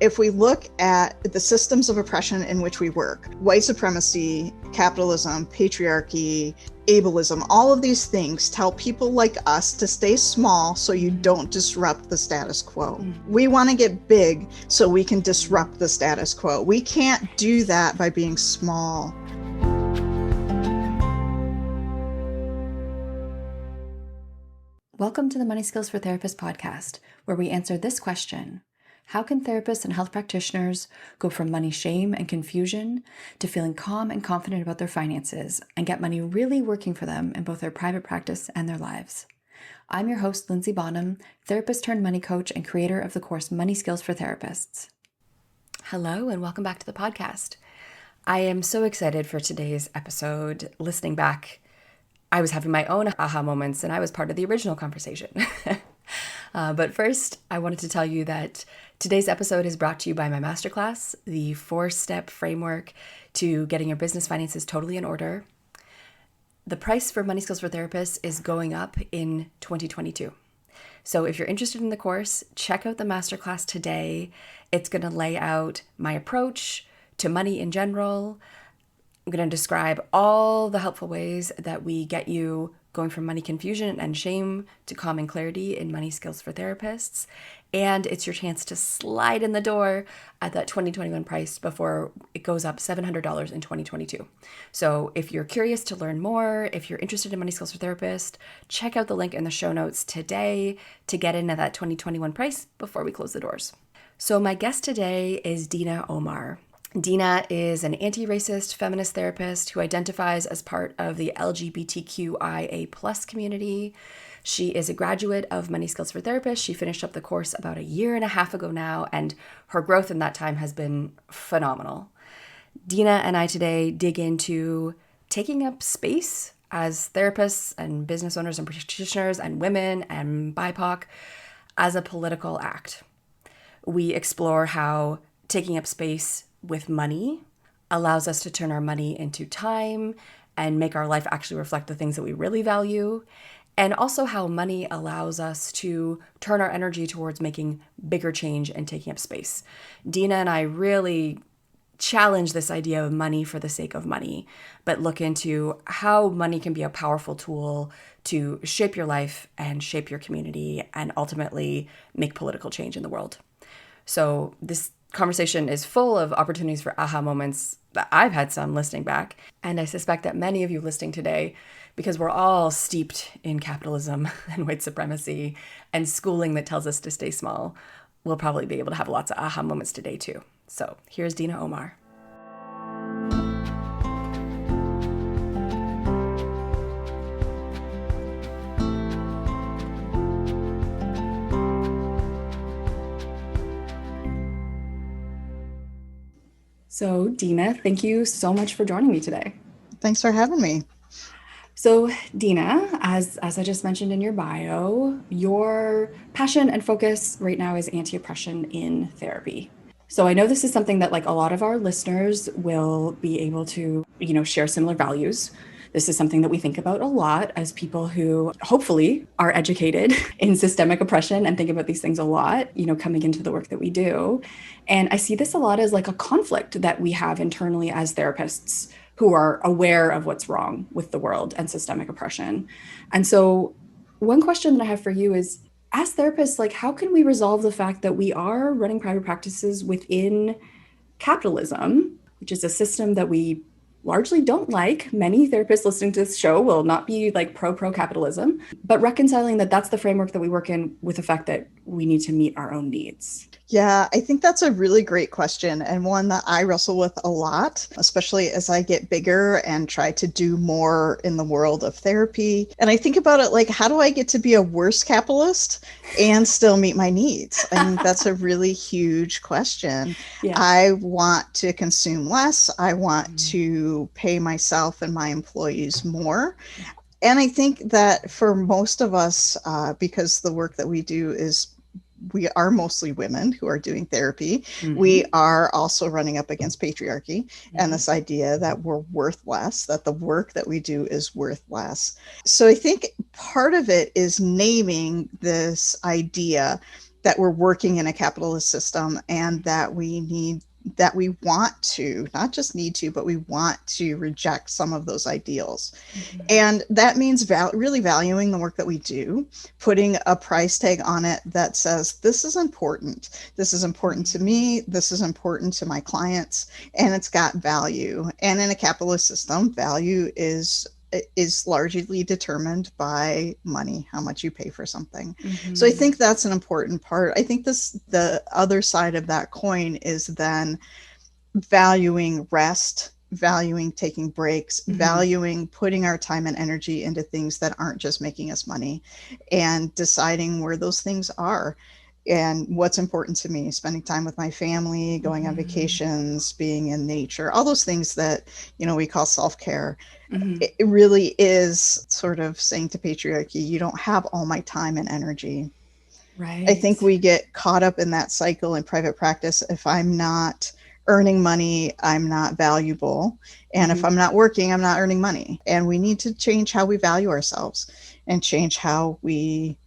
If we look at the systems of oppression in which we work, white supremacy, capitalism, patriarchy, ableism, all of these things tell people like us to stay small so you don't disrupt the status quo. We want to get big so we can disrupt the status quo. We can't do that by being small. Welcome to the Money Skills for Therapists podcast, where we answer this question. How can therapists and health practitioners go from money shame and confusion to feeling calm and confident about their finances and get money really working for them in both their private practice and their lives? I'm your host, Linzy Bonham, therapist turned money coach and creator of the course Money Skills for Therapists. Hello and welcome back to the podcast. I am so excited for today's episode. Listening back, I was having my own aha moments and I was part of the original conversation. But first, I wanted to tell you that today's episode is brought to you by my masterclass, the 4-step framework to getting your business finances totally in order. The price for Money Skills for Therapists is going up in 2022. So if you're interested in the course, check out the masterclass today. It's going to lay out my approach to money in general. I'm going to describe all the helpful ways that we get you going from money confusion and shame to calm and clarity in Money Skills for Therapists. And it's your chance to slide in the door at that 2021 price before it goes up $700 in 2022. So if you're curious to learn more, if you're interested in Money Skills for Therapists, check out the link in the show notes today to get in at that 2021 price before we close the doors. So my guest today is Dena Omar. Dena is an anti-racist feminist therapist who identifies as part of the LGBTQIA+ community. She is a graduate of Money Skills for Therapists. She finished up the course about a year and a half ago now, and her growth in that time has been phenomenal. Dena and I today dig into taking up space as therapists and business owners and practitioners and women and BIPOC as a political act. We explore how taking up space with money allows us to turn our money into time and make our life actually reflect the things that we really value, and also how money allows us to turn our energy towards making bigger change and taking up space. Dena and I really challenge this idea of money for the sake of money, but look into how money can be a powerful tool to shape your life and shape your community and ultimately make political change in the world. So this conversation is full of opportunities for aha moments. I've had some listening back, and I suspect that many of you listening today, because we're all steeped in capitalism and white supremacy and schooling that tells us to stay small, will probably be able to have lots of aha moments today too. So here's Dena Omar. So Dena, thank you so much for joining me today. Thanks for having me. So Dena, as I just mentioned in your bio, your passion and focus right now is anti-oppression in therapy. So I know this is something that like a lot of our listeners will be able to, share similar values. This is something that we think about a lot as people who hopefully are educated in systemic oppression and think about these things a lot, coming into the work that we do. And I see this a lot as like a conflict that we have internally as therapists who are aware of what's wrong with the world and systemic oppression. And so one question that I have for you is, as therapists, like how can we resolve the fact that we are running private practices within capitalism, which is a system that we largely don't like? Many therapists listening to this show will not be like pro capitalism, but reconciling that that's the framework that we work in with the fact that we need to meet our own needs. Yeah, I think that's a really great question, and one that I wrestle with a lot, especially as I get bigger and try to do more in the world of therapy. And I think about it like, how do I get to be a worse capitalist and still meet my needs? I think that's a really huge question. Yeah. I want to consume less. I want to pay myself and my employees more. And I think that for most of us, because the work that we do is we are mostly women who are doing therapy. Mm-hmm. We are also running up against patriarchy and this idea that we're worth less, that the work that we do is worth less. So I think part of it is naming this idea that we're working in a capitalist system, and that we want to, not just need to, but we want to reject some of those ideals. Mm-hmm. And that means really valuing the work that we do, putting a price tag on it that says, this is important. This is important to me. This is important to my clients, and it's got value. And in a capitalist system, value is largely determined by money, how much you pay for something. Mm-hmm. So I think that's an important part. I think the other side of that coin is then valuing rest, valuing taking breaks, Mm-hmm. valuing putting our time and energy into things that aren't just making us money, and deciding where those things are and what's important to me, spending time with my family, going on vacations, being in nature, all those things that, we call self-care. Mm-hmm. It really is sort of saying to patriarchy, you don't have all my time and energy. Right. I think we get caught up in that cycle in private practice. If I'm not earning money, I'm not valuable. And if I'm not working, I'm not earning money. And we need to change how we value ourselves and change how we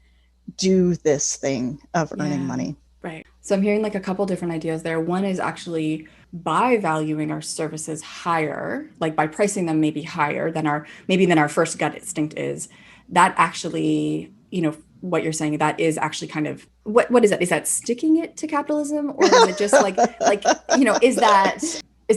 do this thing of earning money. Right. So I'm hearing like a couple different ideas there. One is actually by valuing our services higher, like by pricing them maybe higher than our first gut instinct is, that actually, what you're saying, that is actually kind of what is that? Is that sticking it to capitalism, or is it just like is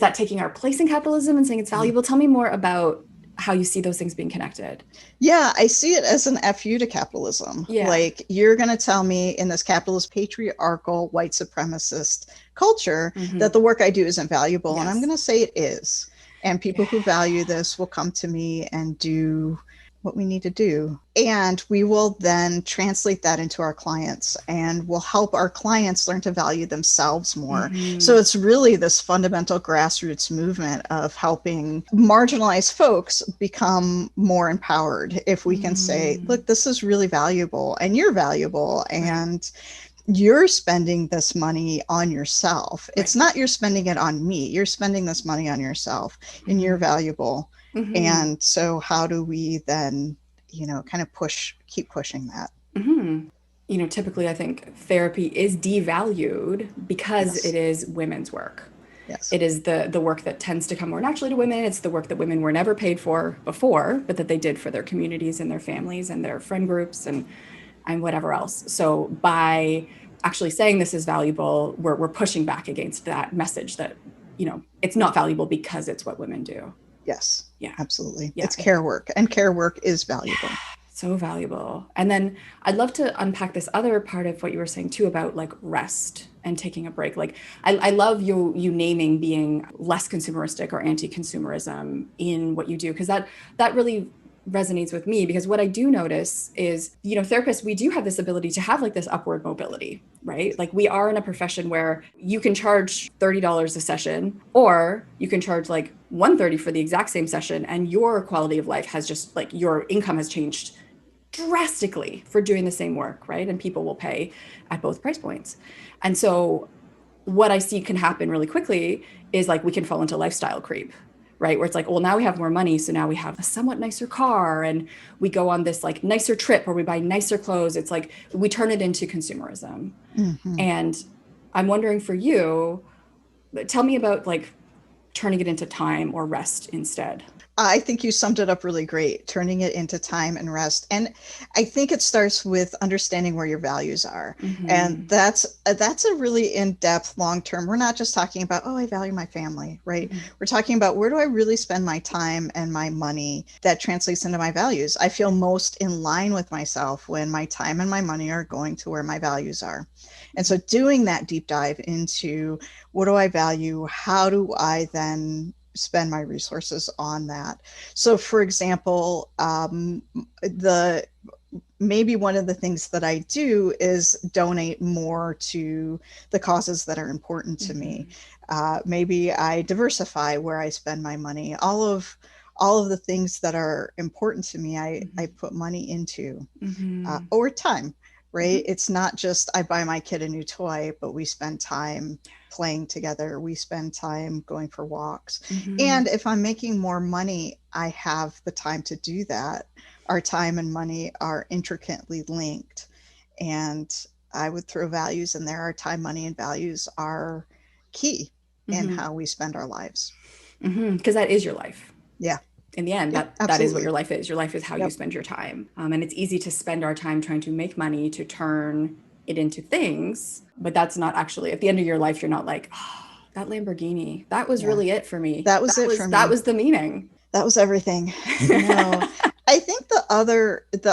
that taking our place in capitalism and saying it's valuable? Tell me more about how you see those things being connected. Yeah, I see it as an FU to capitalism. Yeah. Like, you're going to tell me in this capitalist, patriarchal, white supremacist culture that the work I do isn't valuable. Yes. And I'm going to say it is. And people who value this will come to me and do what we need to do. And we will then translate that into our clients, and we'll help our clients learn to value themselves more. So it's really this fundamental grassroots movement of helping marginalized folks become more empowered. If we can say, look, this is really valuable, and you're valuable, and you're spending this money on yourself. Right. It's not you're spending it on me. You're spending this money on yourself, and you're valuable. And so how do we then, kind of keep pushing that? Typically I think therapy is devalued because it is women's work. Yes. It is the work that tends to come more naturally to women. It's the work that women were never paid for before, but that they did for their communities and their families and their friend groups and whatever else. So by actually saying this is valuable, we're pushing back against that message that, it's not valuable because it's what women do. Yes. Yeah. Absolutely. Yeah. It's care work, and care work is valuable. So valuable. And then I'd love to unpack this other part of what you were saying too about like rest and taking a break. Like I love you naming being less consumeristic or anti-consumerism in what you do, because that really resonates with me, because what I do notice is, therapists, we do have this ability to have like this upward mobility, right? Like we are in a profession where you can charge $30 a session, or you can charge like $130 for the exact same session, and your quality of life has just like, your income has changed drastically for doing the same work, right? And people will pay at both price points. And so what I see can happen really quickly is like we can fall into lifestyle creep, right? Where it's like, well, now we have more money, so now we have a somewhat nicer car, and we go on this like nicer trip, or we buy nicer clothes. It's like we turn it into consumerism. And I'm wondering for you, tell me about like turning it into time or rest instead. I think you summed it up really great, turning it into time and rest. And I think it starts with understanding where your values are. And that's a really in-depth, long-term. We're not just talking about, oh, I value my family, right? We're talking about, where do I really spend my time and my money that translates into my values? I feel most in line with myself when my time and my money are going to where my values are. And so doing that deep dive into, what do I value? How do I then spend my resources on that? So for example, maybe one of the things that I do is donate more to the causes that are important to me. Maybe I diversify where I spend my money. All of the things that are important to me, I put money into, over time, right? It's not just I buy my kid a new toy, but we spend time playing together. We spend time going for walks. And if I'm making more money, I have the time to do that. Our time and money are intricately linked. And I would throw values in there. Our time, money, and values are key in how we spend our lives. Because that is your life. Yeah. In the end, Yep, that is what absolutely. your life is. Your life is how you Yep. spend your time. And it's easy to spend our time trying to make money to turn it into things, but that's not actually, at the end of your life, you're not like, oh, that Lamborghini, that was Yeah. really it for me. That was it for That me. was the meaning. That was everything. No. I think the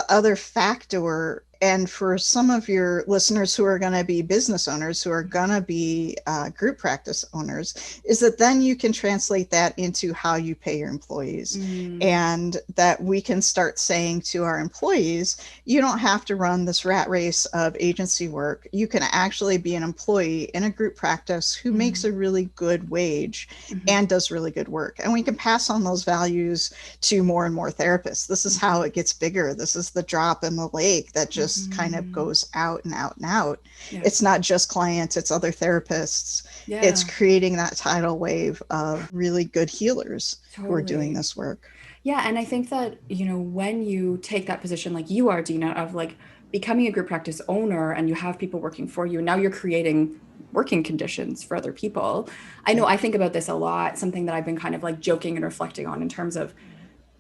other factor, and for some of your listeners who are going to be business owners, who are going to be group practice owners, is that then you can translate that into how you pay your employees. And that we can start saying to our employees, you don't have to run this rat race of agency work. You can actually be an employee in a group practice who makes a really good wage and does really good work. And we can pass on those values to more and more therapists. This is how it gets bigger. This is the drop in the lake that just kind of goes out and out and out. Yeah. It's not just clients, it's other therapists. Yeah. It's creating that tidal wave of really good healers who are doing this work. Yeah. And I think that, when you take that position like you are, Dena, of like becoming a group practice owner and you have people working for you, and now you're creating working conditions for other people. I know I think about this a lot, something that I've been kind of like joking and reflecting on in terms of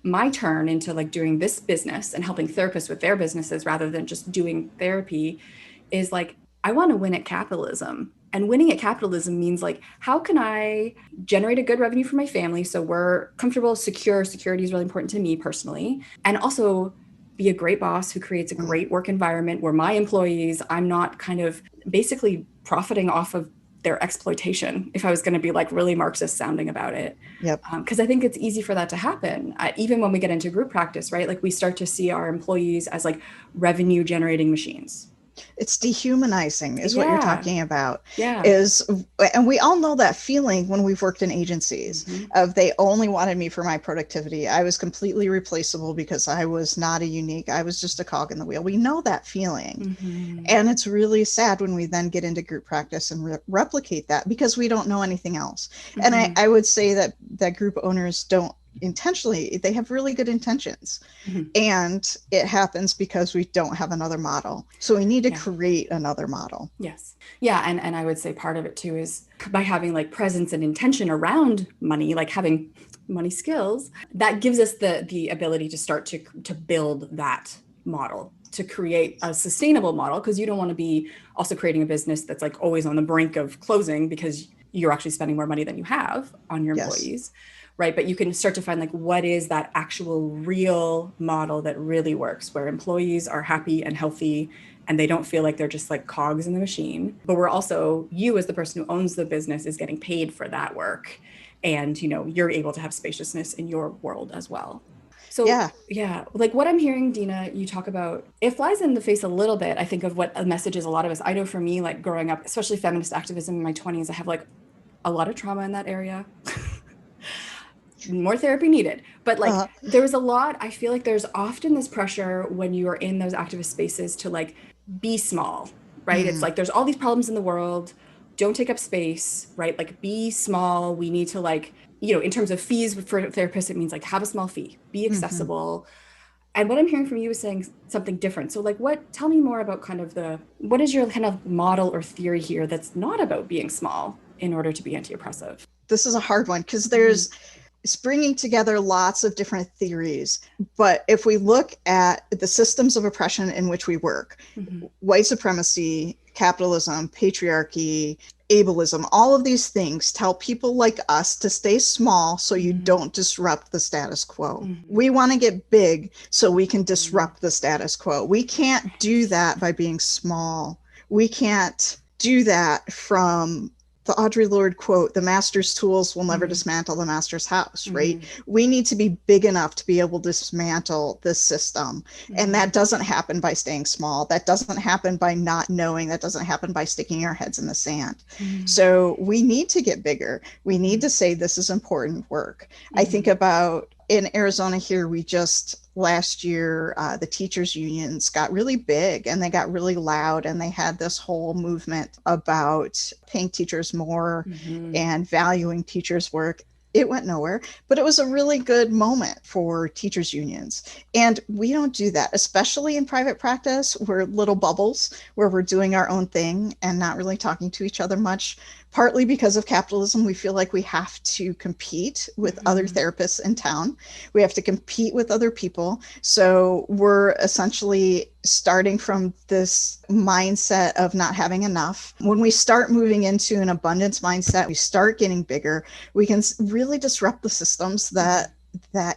my turn into like doing this business and helping therapists with their businesses rather than just doing therapy is like, I want to win at capitalism. And winning at capitalism means like, how can I generate a good revenue for my family so we're comfortable, secure? Security is really important to me personally. And also be a great boss who creates a great work environment where my employees, I'm not kind of basically profiting off of their exploitation, if I was going to be like really Marxist sounding about it. Yep. Because I think it's easy for that to happen. Even when we get into group practice, right? Like we start to see our employees as like revenue generating machines. It's dehumanizing is what you're talking about. Yeah. And we all know that feeling when we've worked in agencies of they only wanted me for my productivity. I was completely replaceable because I was not a unique, I was just a cog in the wheel. We know that feeling. And it's really sad when we then get into group practice and replicate that because we don't know anything else. And I would say that group owners don't intentionally, they have really good intentions. And it happens because we don't have another model. So we need to create another model. Yes. Yeah. And I would say part of it too is by having like presence and intention around money, like having money skills, that gives us the ability to start to build that model, to create a sustainable model, because you don't want to be also creating a business that's like always on the brink of closing because you're actually spending more money than you have on your employees. Right. But you can start to find like, what is that actual real model that really works, where employees are happy and healthy and they don't feel like they're just like cogs in the machine. But we're also, you as the person who owns the business is getting paid for that work. And, you're able to have spaciousness in your world as well. So yeah, like what I'm hearing, Dena, you talk about, it flies in the face a little bit, I think, of what a message is a lot of us. I know for me, like growing up, especially feminist activism in my 20s, I have like a lot of trauma in that area. More therapy needed. But like there was a lot, I feel like there's often this pressure when you are in those activist spaces to like be small, right? It's like there's all these problems in the world, don't take up space, right? Like be small. We need to like, in terms of fees for therapists, it means like have a small fee, be accessible. And what I'm hearing from you is saying something different. So like tell me more about kind of what is your kind of model or theory here that's not about being small in order to be anti-oppressive? This is a hard one because it's bringing together lots of different theories. But if we look at the systems of oppression in which we work, white supremacy, capitalism, patriarchy, ableism, all of these things tell people like us to stay small so you don't disrupt the status quo. We want to get big so we can disrupt the status quo. We can't do that by being small. We can't do that from the Audre Lorde quote, the master's tools will never dismantle the master's house, right? We need to be big enough to be able to dismantle this system. And that doesn't happen by staying small. That doesn't happen by not knowing. That doesn't happen by sticking our heads in the sand. So we need to get bigger. We need to say this is important work. I think about in Arizona here, we just last year, the teachers unions got really big and they got really loud, and they had this whole movement about paying teachers more and valuing teachers' work. it went nowhere, but it was a really good moment for teachers unions. And we don't do that, especially in private practice. We're little bubbles where we're doing our own thing and not really talking to each other much. Partly because of capitalism, we feel like we have to compete with other therapists in town. We have to compete with other people. So we're essentially starting from this mindset of not having enough. When we start moving into an abundance mindset, we start getting bigger, we can really disrupt the systems that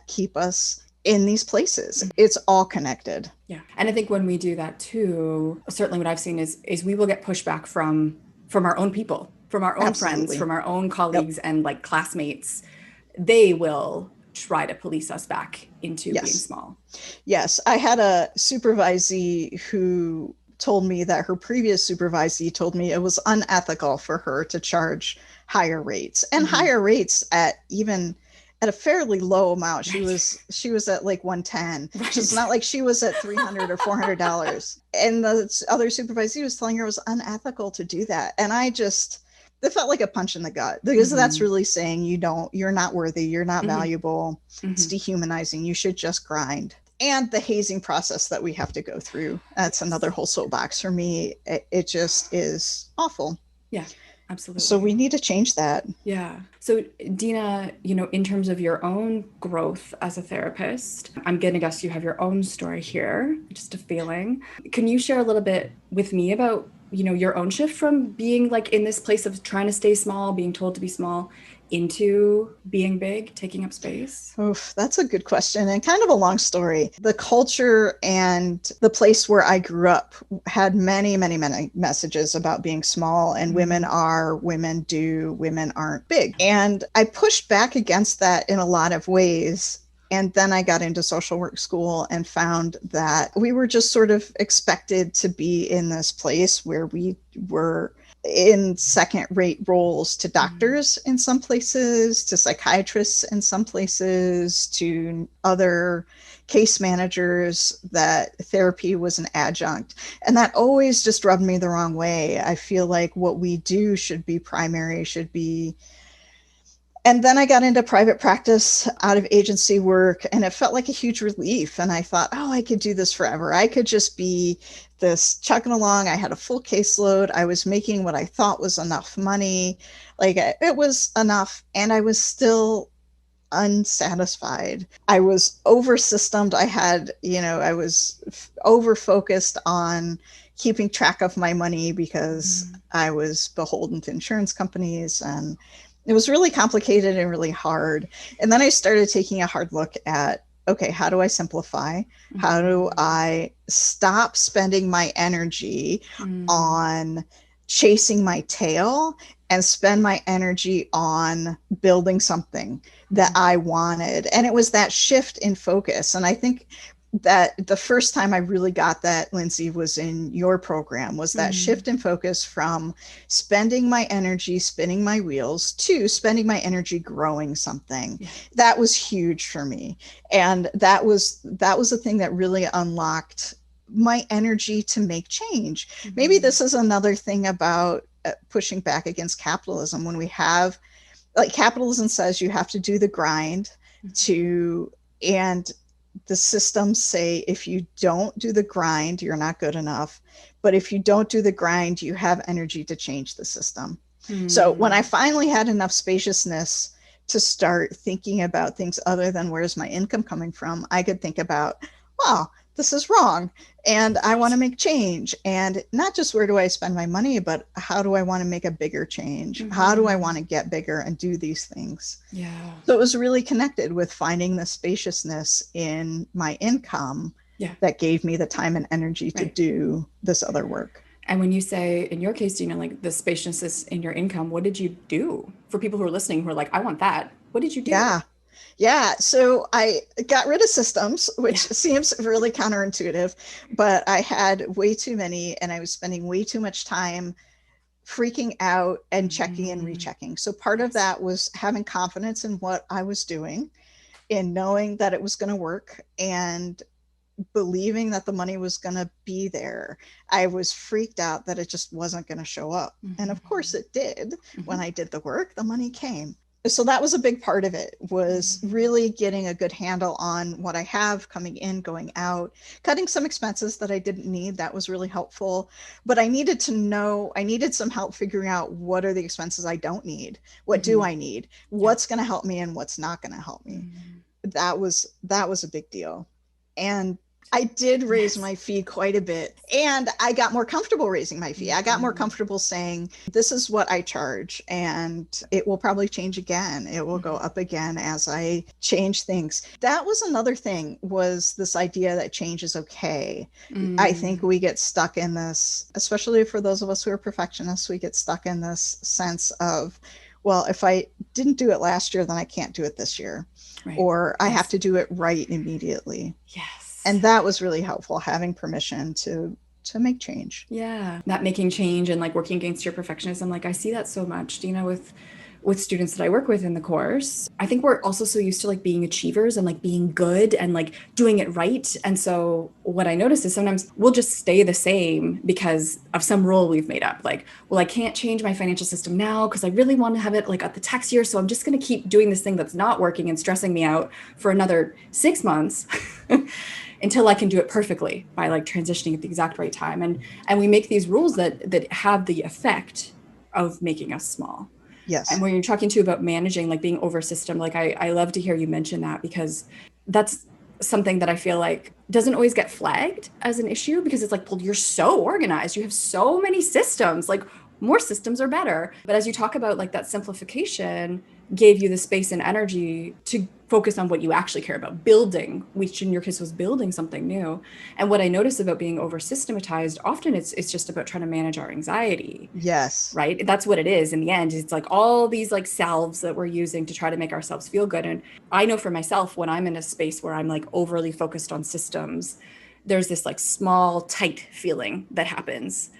keep us in these places. It's all connected. Yeah. And I think when we do that too, certainly what I've seen is we will get pushback from our own people, from our own friends, from our own colleagues and like classmates. They will try to police us back into being small. Yes. I had a supervisee who told me that her previous supervisee told me it was unethical for her to charge higher rates, and higher rates at even at a fairly low amount. She was at like 110. It's not like she was at $300 or $400. And the other supervisor was telling her it was unethical to do that. And it felt like a punch in the gut, because that's really saying you're not worthy, you're not valuable. It's dehumanizing. You should just grind. And the hazing process that we have to go through, that's another whole soapbox for me. It just is awful. Yeah. Absolutely. So we need to change that. Yeah. So Dena, in terms of your own growth as a therapist, I'm going to guess you have your own story here, just a feeling. Can you share a little bit with me about, your own shift from being like in this place of trying to stay small, being told to be small, into being big, taking up space? Oof, that's a good question, and kind of a long story. The culture and the place where I grew up had many, many, many messages about being small, and women are, women do, women aren't big. And I pushed back against that in a lot of ways. And then I got into social work school and found that we were just sort of expected to be in this place where we were in second-rate roles to doctors in some places, to psychiatrists in some places, to other case managers, that therapy was an adjunct. And that always just rubbed me the wrong way. I feel like what we do should be primary, should be. And then I got into private practice out of agency work, and it felt like a huge relief. And I thought, oh, I could do this forever. I could just be this chugging along. I had a full caseload. I was making what I thought was enough money. Like, it was enough. And I was still unsatisfied. I was over systemed. I was over focused on keeping track of my money because I was beholden to insurance companies, and it was really complicated and really hard. And then I started taking a hard look at, okay, how do I simplify? How do I stop spending my energy on chasing my tail and spend my energy on building something that I wanted? And it was that shift in focus. And I think that the first time I really got that, Linzy, was in your program, was that shift in focus from spending my energy spinning my wheels to spending my energy growing something. Yeah. That was huge for me. And that was the thing that really unlocked my energy to make change. Maybe this is another thing about pushing back against capitalism. When we have, like, capitalism says you have to do the grind and the systems say if you don't do the grind, you're not good enough. But if you don't do the grind, you have energy to change the system. So when I finally had enough spaciousness to start thinking about things other than where's my income coming from, I could think about, wow, this is wrong. And I want to make change. And not just where do I spend my money, but how do I want to make a bigger change? How do I want to get bigger and do these things? Yeah. So it was really connected with finding the spaciousness in my income that gave me the time and energy to do this other work. And when you say, in your case, like the spaciousness in your income, what did you do? For people who are listening who are like, I want that. What did you do? Yeah. So I got rid of systems, which seems really counterintuitive, but I had way too many, and I was spending way too much time freaking out and checking and rechecking. So part of that was having confidence in what I was doing, in knowing that it was going to work, and believing that the money was going to be there. I was freaked out that it just wasn't going to show up. And of course it did. When I did the work, the money came. So that was a big part of it, was really getting a good handle on what I have coming in, going out, cutting some expenses that I didn't need. That was really helpful. But I needed to know, I needed some help figuring out what are the expenses I don't need? What do I need? Yeah. What's going to help me and what's not going to help me? That was a big deal. And I did raise my fee quite a bit, and I got more comfortable raising my fee. I got more comfortable saying, this is what I charge, and it will probably change again. It will go up again as I change things. That was another thing, was this idea that change is okay. I think we get stuck in this, especially for those of us who are perfectionists, we get stuck in this sense of, well, if I didn't do it last year, then I can't do it this year. Right. Or I have to do it right immediately. Yes. And that was really helpful, having permission to make change. Yeah. That making change and like working against your perfectionism. Like I see that so much, Dena, with students that I work with in the course. I think we're also so used to like being achievers and like being good and like doing it right. And so what I notice is sometimes we'll just stay the same because of some rule we've made up. Like, well, I can't change my financial system now because I really want to have it like at the tax year. So I'm just going to keep doing this thing that's not working and stressing me out for another 6 months. Until I can do it perfectly by like transitioning at the exact right time. And we make these rules that have the effect of making us small. Yes. And when you're talking to about managing, like being over system, like I love to hear you mention that, because that's something that I feel like doesn't always get flagged as an issue, because it's like, well, you're so organized, you have so many systems, like more systems are better. But as you talk about like that simplification gave you the space and energy to focus on what you actually care about, building, which in your case was building something new. And what I notice about being over systematized, often it's just about trying to manage our anxiety. Yes. Right. That's what it is in the end. It's like all these like salves that we're using to try to make ourselves feel good. And I know for myself, when I'm in a space where I'm like overly focused on systems, there's this like small, tight feeling that happens,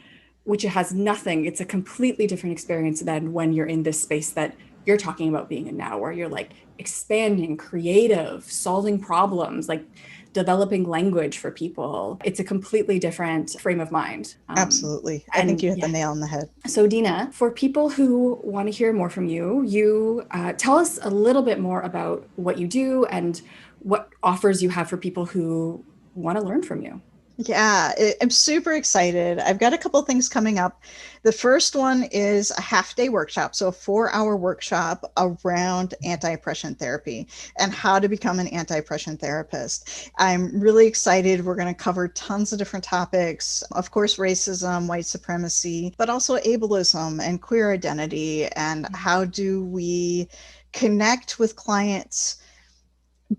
which has nothing. It's a completely different experience than when you're in this space that you're talking about being in now, where you're like expanding, creative, solving problems, like developing language for people. It's a completely different frame of mind. Absolutely. I think you hit the nail on the head. So Dena, for people who want to hear more from you, tell us a little bit more about what you do and what offers you have for people who want to learn from you. Yeah, I'm super excited. I've got a couple of things coming up. The first one is a half-day workshop, so a 4-hour workshop around anti-oppression therapy and how to become an anti-oppression therapist. I'm really excited. We're going to cover tons of different topics, of course, racism, white supremacy, but also ableism and queer identity, and how do we connect with clients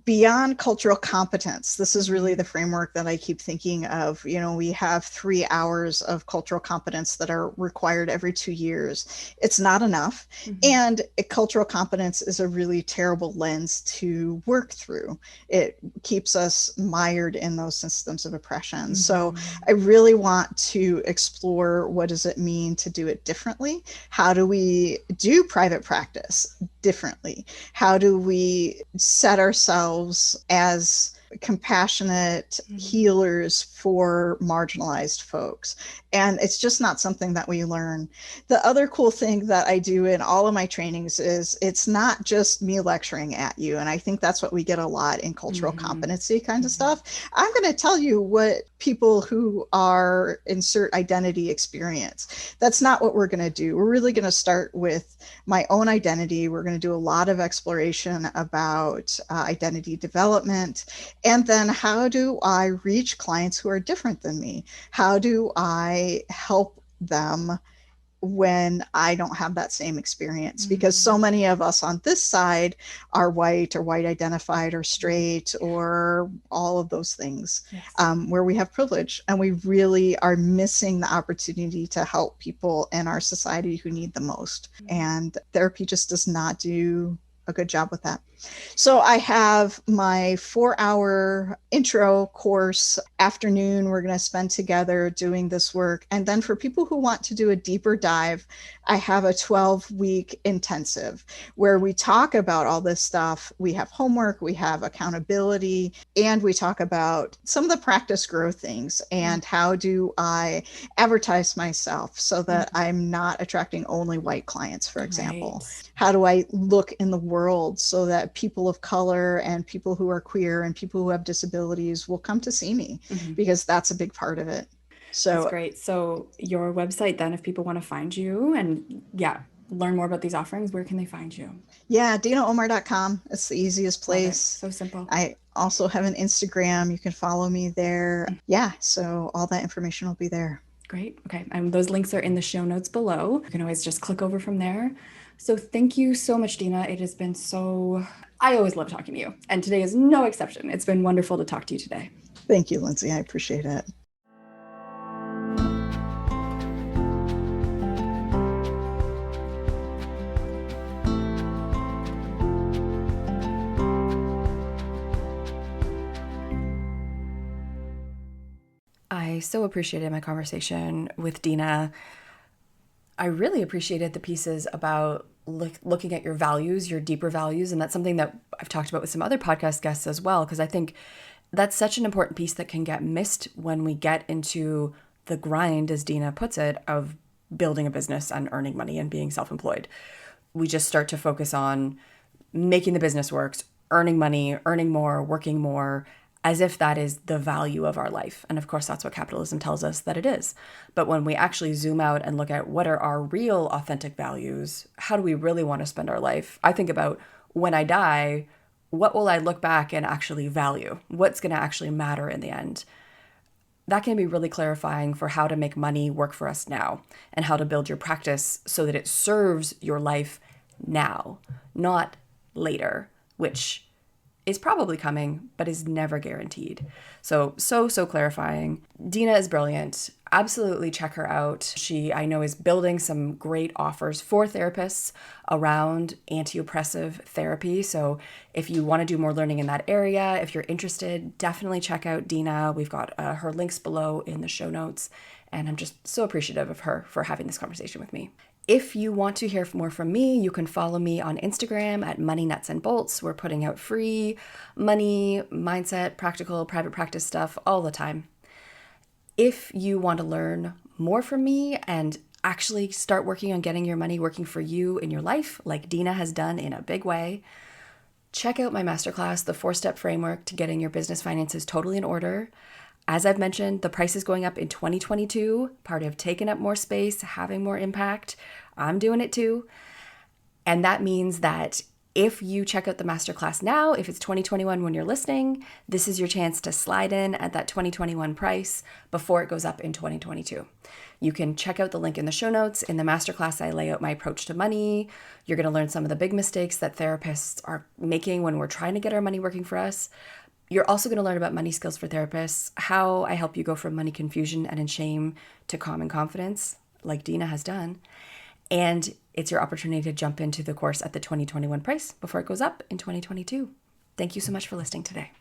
beyond cultural competence. This is really the framework that I keep thinking of. You know, we have 3 hours of cultural competence that are required every 2 years. It's not enough. And cultural competence is a really terrible lens to work through. It keeps us mired in those systems of oppression. So I really want to explore, what does it mean to do it differently? How do we do private practice differently? How do we set ourselves as compassionate healers for marginalized folks? And it's just not something that we learn. The other cool thing that I do in all of my trainings is it's not just me lecturing at you. And I think that's what we get a lot in cultural competency kinds of stuff. I'm going to tell you what people who are insert identity experience. That's not what we're going to do. We're really going to start with my own identity. We're going to do a lot of exploration about identity development. And then how do I reach clients who are different than me? How do I help them when I don't have that same experience? Because so many of us on this side are white or white identified or straight or all of those things, where we have privilege, and we really are missing the opportunity to help people in our society who need the most. And therapy just does not do a good job with that. So I have my 4-hour intro course afternoon we're going to spend together doing this work. And then for people who want to do a deeper dive, I have a 12-week intensive where we talk about all this stuff. We have homework, we have accountability, and we talk about some of the practice growth things and how do I advertise myself so that I'm not attracting only white clients, for example. Right. How do I look in the world so that people of color and people who are queer and people who have disabilities will come to see me, because that's a big part of it. That's So great. So your website then, if people want to find you and learn more about these offerings, where can they find you? yeah, DenaOmar.com. It's the easiest Love it. place. So simple. I also have an Instagram. You can follow me there. Yeah, so all that information will be there. Great. Okay. And those links are in the show notes below. You can always just click over from there. So thank you so much, Dena. It has been I always love talking to you. And today is no exception. It's been wonderful to talk to you today. Thank you, Linzy. I appreciate it. I so appreciated my conversation with Dena. I really appreciated the pieces about looking at your values, your deeper values. And that's something that I've talked about with some other podcast guests as well, because I think that's such an important piece that can get missed when we get into the grind, as Dena puts it, of building a business and earning money and being self-employed. We just start to focus on making the business work, earning money, earning more, working more, as if that is the value of our life. And of course, that's what capitalism tells us that it is. But when we actually zoom out and look at what are our real authentic values, how do we really want to spend our life? I think about when I die, what will I look back and actually value? What's going to actually matter in the end? That can be really clarifying for how to make money work for us now and how to build your practice so that it serves your life now, not later, which is probably coming, but is never guaranteed. So clarifying. Dena is brilliant. Absolutely check her out. She, I know, is building some great offers for therapists around anti-oppressive therapy. So if you want to do more learning in that area, if you're interested, definitely check out Dena. We've got her links below in the show notes. And I'm just so appreciative of her for having this conversation with me. If you want to hear more from me, you can follow me on Instagram at Money Nuts and Bolts. We're putting out free money, mindset, practical, private practice stuff all the time. If you want to learn more from me and actually start working on getting your money working for you in your life, like Dena has done in a big way, check out my masterclass, The 4-Step Framework to Getting Your Business Finances Totally in Order. As I've mentioned, the price is going up in 2022, part of taking up more space, having more impact. I'm doing it too. And that means that if you check out the masterclass now, if it's 2021 when you're listening, this is your chance to slide in at that 2021 price before it goes up in 2022. You can check out the link in the show notes. In the masterclass, I lay out my approach to money. You're going to learn some of the big mistakes that therapists are making when we're trying to get our money working for us. You're also going to learn about money skills for therapists, how I help you go from money confusion and in shame to calm and confidence, like Dena has done. And it's your opportunity to jump into the course at the 2021 price before it goes up in 2022. Thank you so much for listening today.